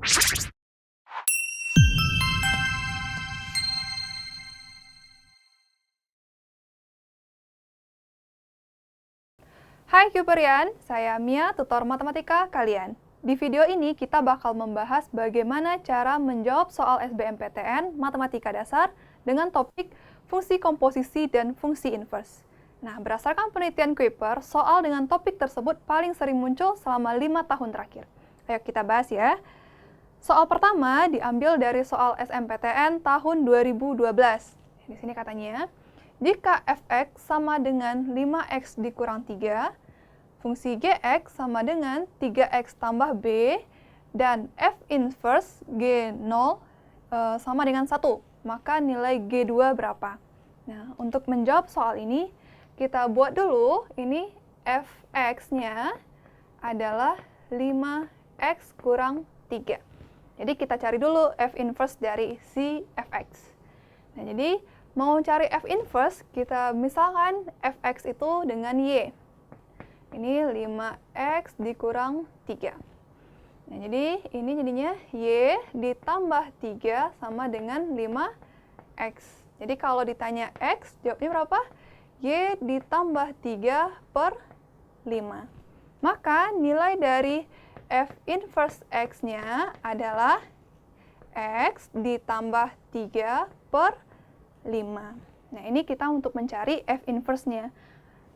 Hai Cuperian, saya Mia, tutor matematika kalian. Di video ini kita bakal membahas bagaimana cara menjawab soal SBMPTN Matematika Dasar dengan topik fungsi komposisi dan fungsi inverse. Nah, berdasarkan penelitian Kuiper, soal dengan topik tersebut paling sering muncul selama 5 tahun terakhir. Ayo kita bahas ya. Soal pertama diambil dari soal SMPTN tahun 2012. Di sini katanya, jika fx sama dengan 5x dikurang 3, fungsi gx sama dengan 3x tambah b, dan f inverse g0 sama dengan 1, maka nilai g2 berapa? Nah, untuk menjawab soal ini, kita buat dulu, ini fx-nya adalah 5x kurang 3. Jadi kita cari dulu f inverse dari si fx. Nah, jadi mau cari f inverse, kita misalkan fx itu dengan y. Ini 5x dikurang 3. Nah, jadi ini jadinya y ditambah 3 sama dengan 5x. Jadi kalau ditanya x, jawabnya berapa? Y ditambah 3 per 5. Maka nilai dari f inverse x-nya adalah x ditambah 3 per 5. Nah, ini kita untuk mencari f inverse-nya.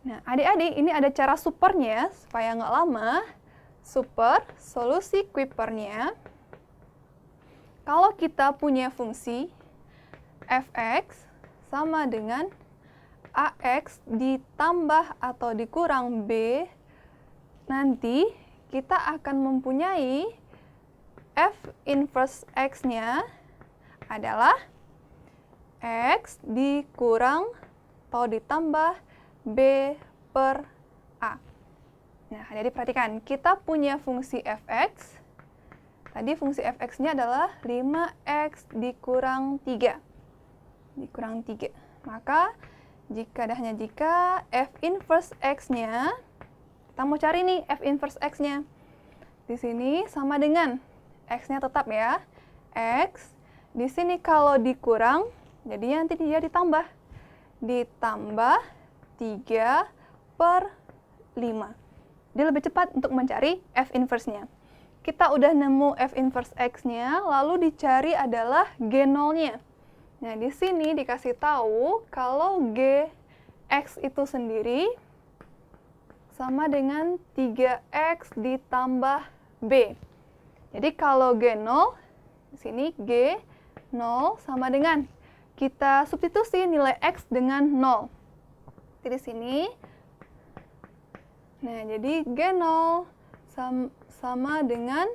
Nah, adik-adik, ini ada cara supernya, supaya nggak lama. Super, solusi Kuipernya. Kalau kita punya fungsi fx sama dengan ax ditambah atau dikurang b, nanti kita akan mempunyai f inverse x-nya adalah x dikurang atau ditambah b per a. Nah, jadi perhatikan, kita punya fungsi fx. Tadi fungsi fx-nya adalah 5x dikurang 3. Dikurang 3. Maka, jika f inverse x-nya, kita mau cari nih f inverse x-nya. Di sini sama dengan x-nya tetap ya. X, di sini kalau dikurang, jadi nanti dia ditambah. Ditambah 3 per 5. Dia lebih cepat untuk mencari f inverse-nya. Kita udah nemu f inverse x-nya, lalu dicari adalah g0-nya. Nah, di sini dikasih tahu kalau gx itu sendiri sama dengan 3x ditambah b. Jadi kalau g0, di sini g0 sama dengan, kita substitusi nilai x dengan 0. Di sini, nah jadi G0 sama dengan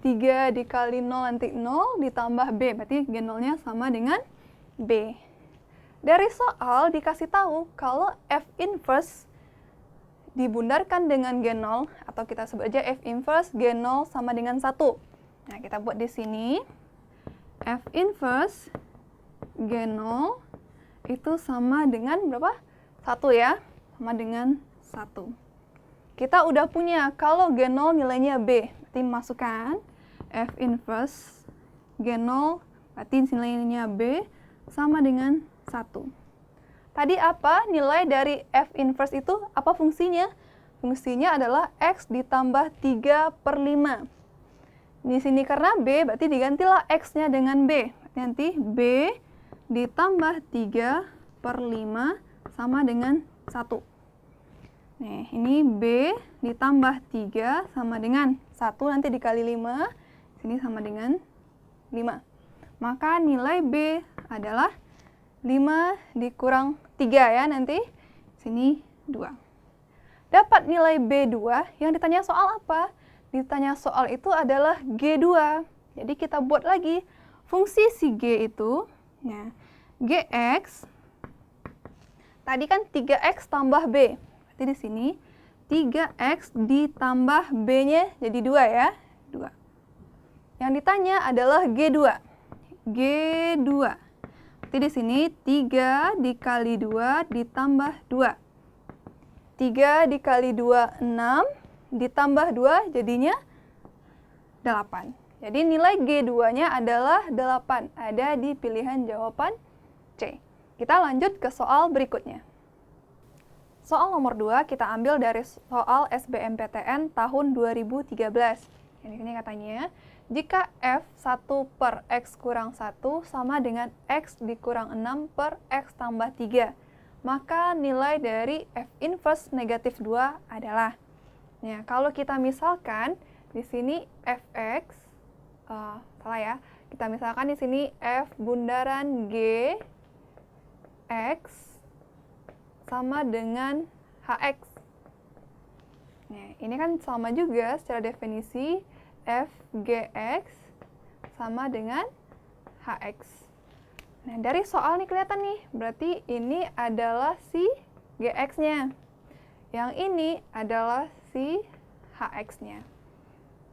3 dikali 0 nanti 0 ditambah B, berarti G0-nya sama dengan B. Dari soal dikasih tahu kalau F inverse dibundarkan dengan G0, atau kita sebut aja F inverse G0 sama dengan 1. Nah, kita buat di sini, F inverse G0 itu sama dengan berapa? 1 ya, sama dengan 1. Kita udah punya, kalau G0 nilainya B, berarti masukkan F inverse G0, berarti nilainya B, sama dengan 1. Tadi apa nilai dari F inverse itu? Apa fungsinya? Fungsinya adalah X ditambah 3 per 5. Di sini karena B, berarti digantilah X-nya dengan B. Nanti B ditambah 3 per 5 sama dengan 1. Nah, ini B ditambah 3 sama dengan 1, nanti dikali 5, sini sama dengan 5. Maka nilai B adalah 5 dikurang 3 ya, nanti sini 2. Dapat nilai B2, yang ditanya soal apa? Ditanya soal itu adalah G2. Jadi kita buat lagi fungsi si G itu. Nah, Gx tadi kan 3x tambah b. Berarti di sini 3x ditambah b-nya jadi 2 ya. 2. Yang ditanya adalah G2. G2. Berarti di sini 3 dikali 2 ditambah 2. 3 dikali 2, 6. Ditambah 2 jadinya 8. Jadi nilai G2-nya adalah 8, ada di pilihan jawaban C. Kita lanjut ke soal berikutnya. Soal nomor 2 kita ambil dari soal SBMPTN tahun 2013. Yang di sini katanya, jika F1 per X kurang 1 sama dengan X dikurang 6 per X tambah 3, maka nilai dari F inverse negatif 2 adalah. Nah, kalau kita misalkan di sini Fx, salah ya, kita misalkan di sini F bundaran G X sama dengan Hx. Nah, ini kan sama juga secara definisi Fgx sama dengan Hx. Nah, dari soal nih kelihatan nih, berarti ini adalah si Gx-nya. Yang ini adalah si Hx-nya.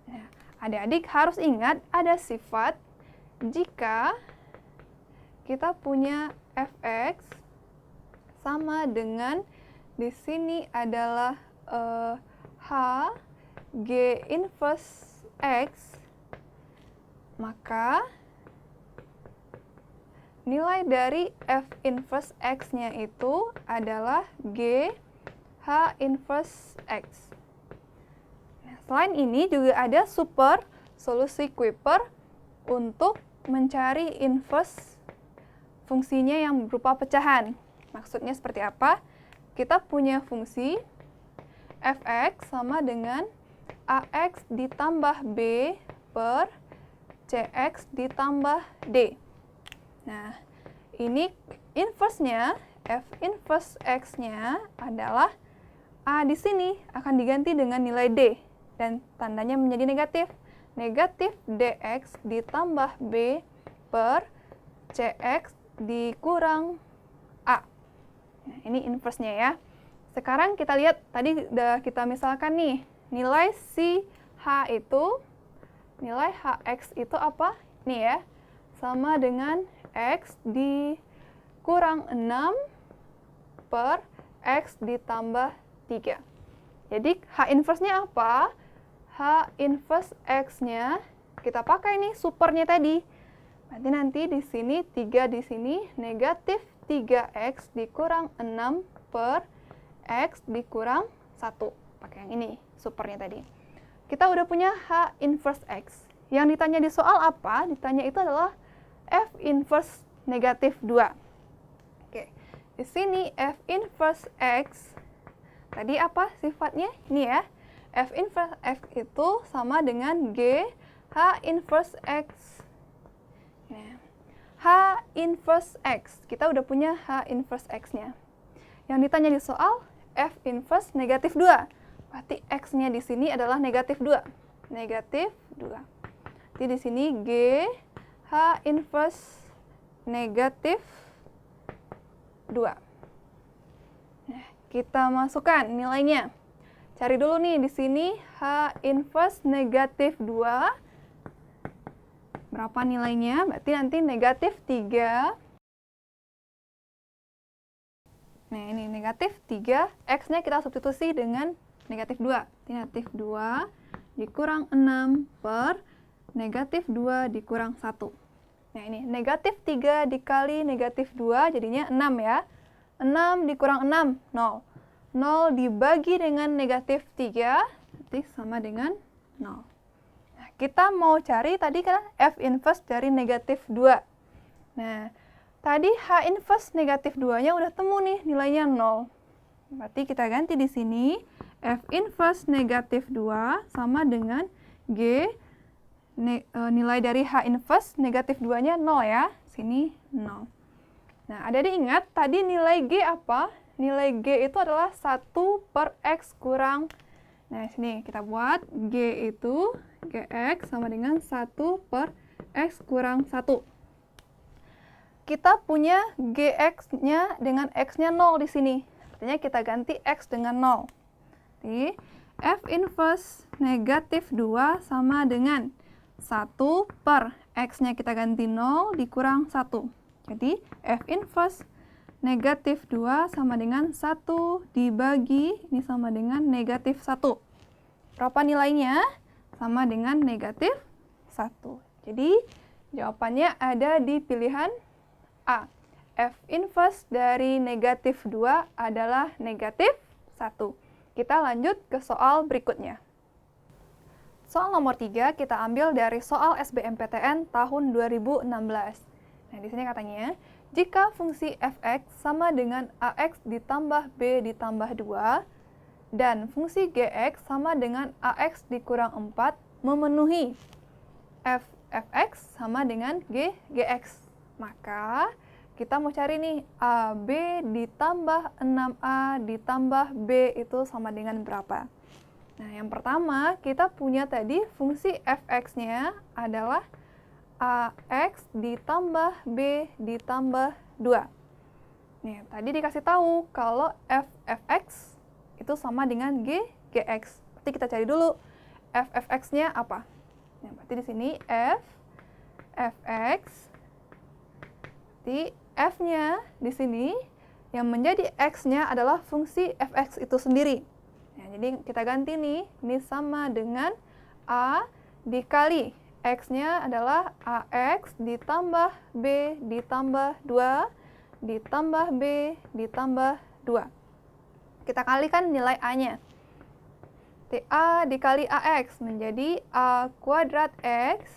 Nah, adik-adik harus ingat ada sifat jika kita punya Fx sama dengan di sini adalah H G inverse X, maka nilai dari F inverse X-nya itu adalah G H inverse X. Nah, selain ini juga ada super solusi Kuiper untuk mencari inverse fungsinya yang berupa pecahan. Maksudnya seperti apa? Kita punya fungsi Fx sama dengan Ax ditambah B per Cx ditambah D. Nah, ini inverse-nya, F inverse X-nya adalah A di sini akan diganti dengan nilai D. Dan tandanya menjadi negatif. Negatif Dx ditambah B per Cx dikurang A. Nah, ini inverse-nya ya. Sekarang kita lihat, tadi udah kita misalkan nih, nilai si H itu, nilai Hx itu apa? Nih ya, sama dengan X dikurang 6 per X ditambah 3. Jadi H inverse-nya apa? H inverse X-nya, kita pakai nih supernya tadi. Berarti nanti di sini 3 di sini negatif 3x dikurang 6 per x dikurang 1. Pakai yang ini, supernya tadi. Kita udah punya H inverse X. Yang ditanya di soal apa? Ditanya itu adalah F inverse negatif 2. Oke, di sini F inverse X, tadi apa sifatnya? Ini ya, F inverse X itu sama dengan G H inverse X. Nah, H inverse X, kita udah punya H inverse X-nya. Yang ditanya di soal, F inverse negatif 2. Berarti X-nya di sini adalah negatif 2. Negatif 2. Jadi di sini G H inverse negatif 2. Nah, kita masukkan nilainya. Cari dulu nih di sini H inverse negatif 2. Berapa nilainya? Berarti nanti negatif 3. Nah, ini negatif 3. X-nya kita substitusi dengan negatif 2. Negatif 2 dikurang 6 per negatif 2 dikurang 1. Nah, ini negatif 3 dikali negatif 2 jadinya 6 ya. 6 dikurang 6, 0. 0 dibagi dengan negatif 3, berarti sama dengan 0. Nah, kita mau cari tadi kan F inverse dari negatif 2. Nah, tadi H inverse negatif 2-nya udah temu nih, nilainya 0. Berarti kita ganti di sini, F inverse negatif 2 sama dengan G, nilai dari H inverse negatif 2-nya 0 ya. Sini 0. Nah, adik-adik ingat tadi nilai G apa? Nilai G itu adalah 1 per X kurang. Nah, sini kita buat G itu, Gx sama dengan 1 per X kurang 1. Kita punya Gx-nya dengan X-nya 0 di sini. Artinya kita ganti X dengan 0. Jadi, F inverse negatif 2 sama dengan 1 per X-nya kita ganti 0 dikurang 1. Jadi, F inverse negatif 2 sama dengan 1 dibagi, ini sama dengan negatif 1. Berapa nilainya? Sama dengan negatif 1. Jadi, jawabannya ada di pilihan A. F inverse dari negatif 2 adalah negatif 1. Kita lanjut ke soal berikutnya. Soal nomor 3 kita ambil dari soal SBMPTN tahun 2016. Nah, di sini katanya, jika fungsi fx sama dengan ax ditambah b ditambah 2, dan fungsi gx sama dengan ax dikurang 4 memenuhi fx sama dengan gx. Maka kita mau cari nih, AB ditambah 6A ditambah B itu sama dengan berapa? Nah, yang pertama kita punya tadi fungsi fx-nya adalah ax ditambah b ditambah 2. Nih, tadi dikasih tahu kalau fx itu sama dengan gx. Berarti kita cari dulu fx-nya apa? Nah, berarti di sini fx. Berarti f-nya di sini yang menjadi x-nya adalah fungsi fx itu sendiri. Nah, jadi kita ganti nih, ini sama dengan a dikali x-nya adalah ax ditambah b ditambah 2 ditambah b ditambah 2. Kita kalikan nilai a-nya. A dikali ax menjadi a kuadrat x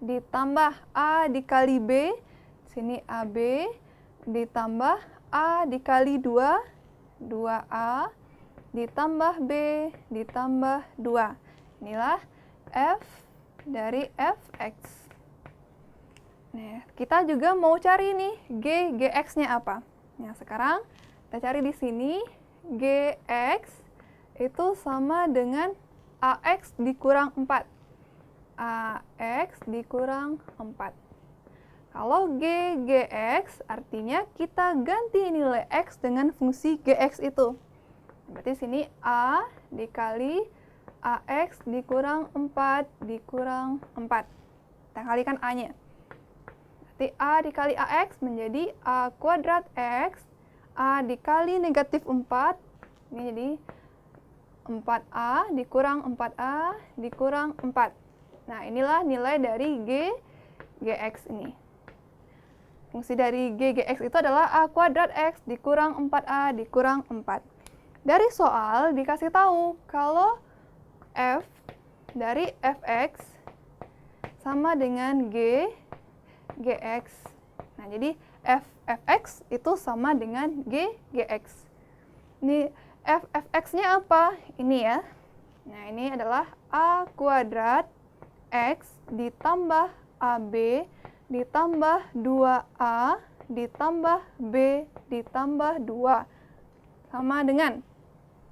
ditambah a dikali b, sini ab, ditambah a dikali 2, 2a, ditambah b, ditambah 2. Inilah f dari fx. Nah, kita juga mau cari nih gx-nya apa. Nah, sekarang kita cari di sini gx itu sama dengan ax dikurang 4. ax dikurang 4. Kalau gx artinya kita ganti nilai x dengan fungsi gx itu. Berarti sini a dikali ax dikurang 4 dikurang 4. Kita kalikan a-nya. Berarti a dikali ax menjadi a kuadrat x, a dikali negatif 4, ini jadi 4a dikurang 4a dikurang 4. Nah, inilah nilai dari gx ini. Fungsi dari gx itu adalah a kuadrat x dikurang 4a dikurang 4. Dari soal dikasih tahu kalau f dari fx sama dengan gx. Nah, jadi fx itu sama dengan gx. Ini fx-nya apa? Ini ya. Nah, ini adalah a kuadrat x ditambah ab ditambah 2a ditambah b ditambah 2 sama dengan,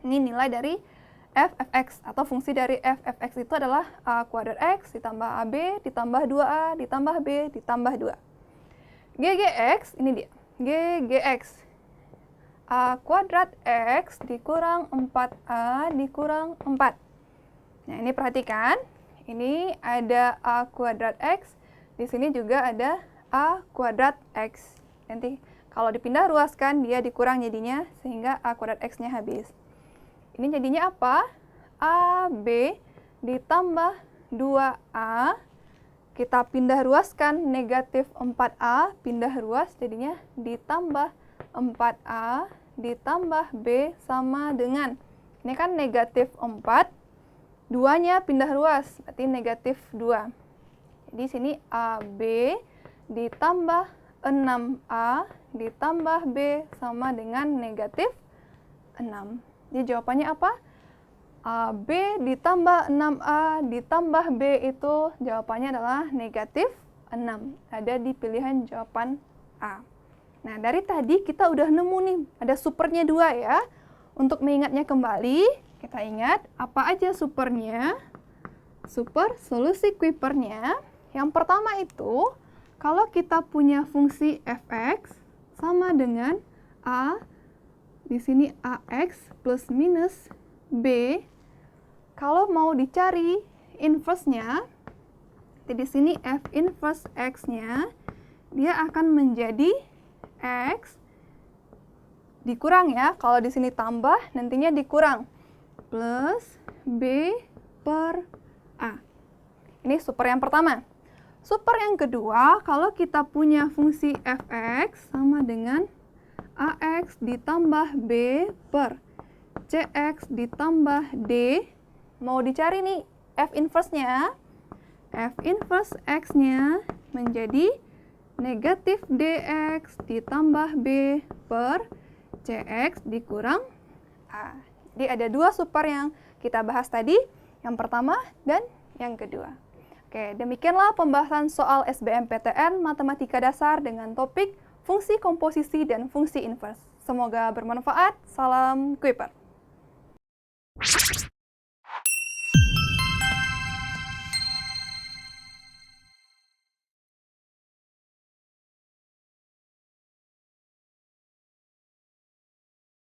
ini nilai dari fx atau fungsi dari fx itu adalah a kuadrat x ditambah ab ditambah 2a ditambah b ditambah 2. Gx, ini dia, gx a kuadrat x dikurang 4a dikurang 4. Nah, ini perhatikan, ini ada a kuadrat x, di sini juga ada a kuadrat x. Nanti kalau dipindah ruaskan dia dikurang jadinya sehingga a kuadrat x-nya habis. Ini jadinya apa? AB ditambah 2a, kita pindah ruaskan negatif 4a, pindah ruas jadinya ditambah 4a ditambah b sama dengan, ini kan negatif 4, 2-nya pindah ruas, berarti negatif 2. Di sini AB ditambah 6A ditambah B sama dengan negatif 6. Jadi jawabannya apa? AB ditambah 6A ditambah B itu jawabannya adalah negatif 6. Ada di pilihan jawaban A. Nah, dari tadi kita udah nemu nih, ada supernya 2 ya. Untuk mengingatnya kembali, kita ingat apa aja supernya. Super solusi Kuipernya. Yang pertama itu, kalau kita punya fungsi fx sama dengan a, di sini ax plus minus b, kalau mau dicari inverse-nya, di sini f inverse x-nya, dia akan menjadi x dikurang ya, kalau di sini tambah, nantinya dikurang, plus b per a. Ini super yang pertama. Super yang kedua, kalau kita punya fungsi fx sama dengan ax ditambah b per cx ditambah d. Mau dicari nih f inverse-nya. F inverse x-nya menjadi negatif dx ditambah b per cx dikurang a. Jadi ada dua super yang kita bahas tadi, yang pertama dan yang kedua. Oke, demikianlah pembahasan soal SBMPTN Matematika Dasar dengan topik fungsi komposisi dan fungsi inverse. Semoga bermanfaat. Salam Kuiper.